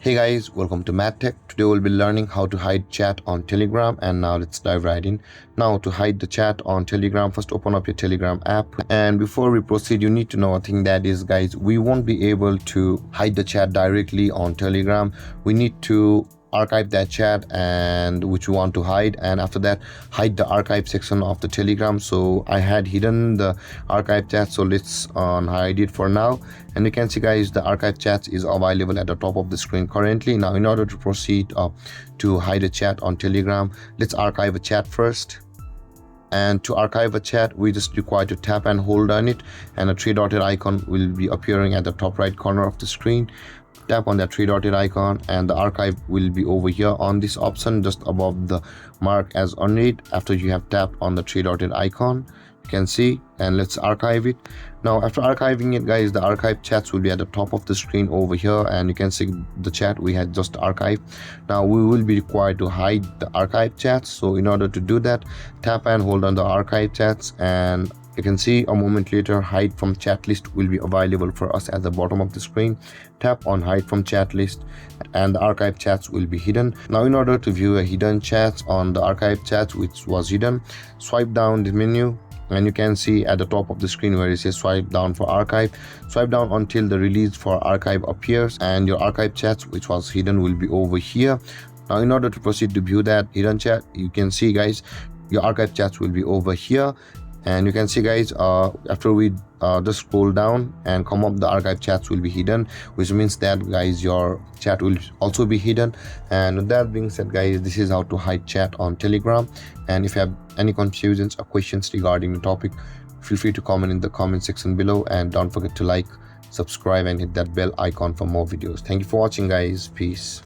Hey guys, welcome to MadTech. Today we'll be learning how to hide chat on Telegram, and now let's dive right in. Now to hide the chat on Telegram, first open up your Telegram app, and before we proceed you need to know a thing, that is guys, we won't be able to hide the chat directly on Telegram. We need to archive that chat and which we want to hide, and after that hide the archive section of the Telegram. So I had hidden the archive chat, so let's hide it for now. And you can see guys, the archive chat is available at the top of the screen currently. Now in order to proceed to hide a chat on Telegram, let's archive a chat first. And to archive a chat, we just require to tap and hold on it, and a three dotted icon will be appearing at the top right corner of the screen. Tap on that three dotted icon and the archive will be over here on this option just above the mark as unread. After you have tapped on the three dotted icon, you can see, and let's archive it. Now after archiving it guys, the archive chats will be at the top of the screen over here, and you can see the chat we had just archived. Now we will be required to hide the archive chats, so in order to do that, tap and hold on the archive chats, and you can see a moment later hide from chat list will be available for us at the bottom of the screen. Tap on hide from chat list and the archive chats will be hidden. Now in order to view a hidden chat on the archive chat which was hidden, swipe down the menu, and you can see at the top of the screen where it says swipe down for archive. Swipe down until the release for archive appears, and your archive chats which was hidden will be over here. Now in order to proceed to view that hidden chat, you can see guys, your archive chats will be over here. And you can see guys, after we just scroll down and come up, the archive chats will be hidden, which means that guys, your chat will also be hidden. And with that being said guys, this is how to hide chat on Telegram. And if you have any confusions or questions regarding the topic, feel free to comment in the comment section below, and don't forget to like, subscribe and hit that bell icon for more videos. Thank you for watching guys. Peace.